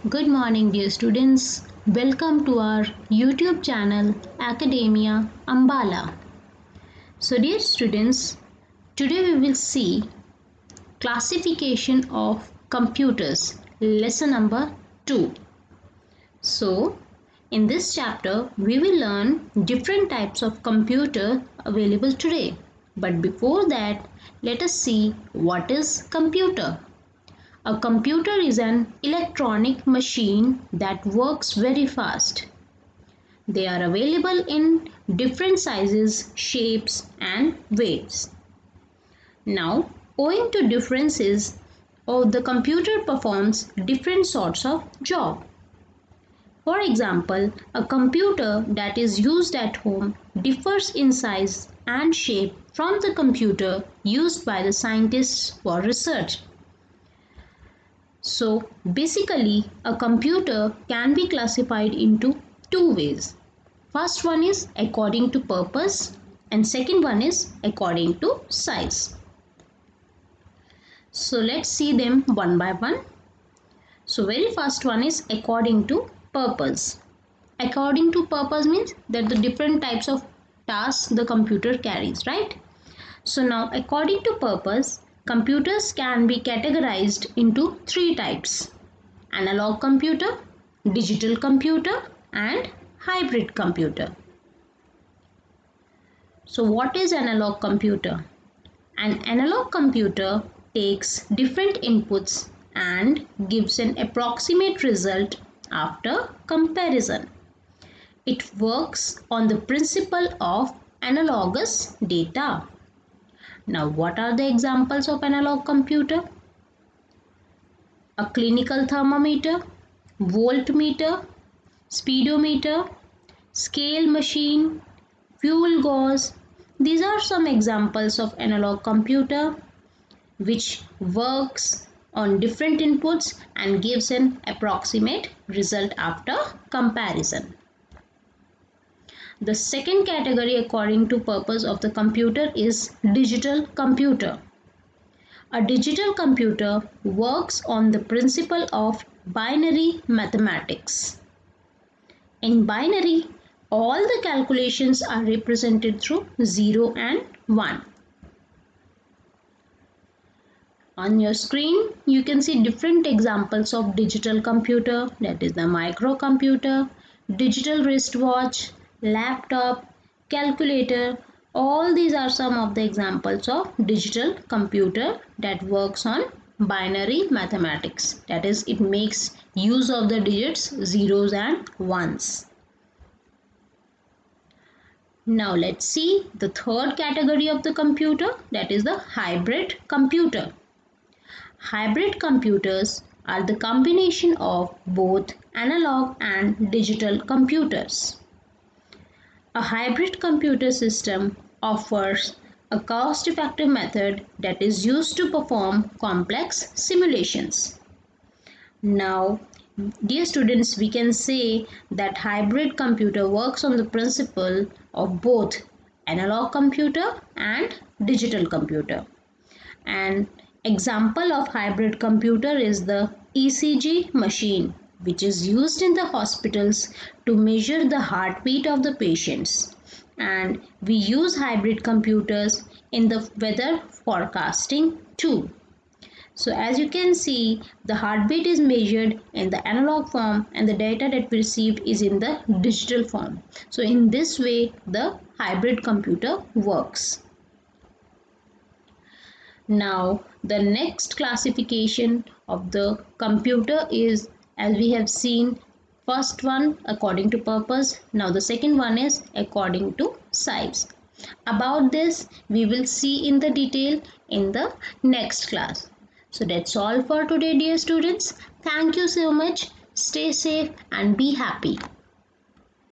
Good morning, dear students. Welcome to our YouTube channel Academia Ambala. So, dear students, today we will see classification of computers, lesson number 2. So, in this chapter, we will learn different types of computer available today. But before that, let us see what is computer. A computer is an electronic machine that works very fast. They are available in different sizes, shapes, and weights. Now, owing to differences, the computer performs different sorts of job. For example, a computer that is used at home differs in size and shape from the computer used by the scientists for research. So basically a computer can be classified into two ways. First one is according to purpose and second one is according to size. So let's see them one by one. So very first one is according to purpose. According to purpose means that the different types of tasks the computer carries, right? So now according to purpose, computers can be categorized into three types: analog computer, digital computer, and hybrid computer. So what is analog computer? An analog computer takes different inputs and gives an approximate result after comparison. It works on the principle of analogous data. Now, what are the examples of analog computer? A clinical thermometer, voltmeter, speedometer, scale machine, fuel gauge. These are some examples of analog computer which works on different inputs and gives an approximate result after comparison. The second category according to purpose of the computer is digital computer. A digital computer works on the principle of binary mathematics. In binary, all the calculations are represented through 0 and 1. On your screen, you can see different examples of digital computer, that is the microcomputer, digital wristwatch, laptop, calculator. All these are some of the examples of digital computer that works on binary mathematics. That is, it makes use of the digits, zeros and ones. Now let's see the third category of the computer, that is the hybrid computer. Hybrid computers are the combination of both analog and digital computers. A hybrid computer system offers a cost-effective method that is used to perform complex simulations. Now, dear students, we can say that hybrid computer works on the principle of both analog computer and digital computer. An example of hybrid computer is the ECG machine, which is used in the hospitals to measure the heartbeat of the patients. And we use hybrid computers in the weather forecasting too. So as you can see, the heartbeat is measured in the analog form and the data that we received is in the digital form. So in this way, the hybrid computer works. Now the next classification of the computer is, as we have seen, first one according to purpose. Now the second one is according to size. About this we will see in the detail in the next class. So that's all for today, dear students. Thank you so much. Stay safe and be happy.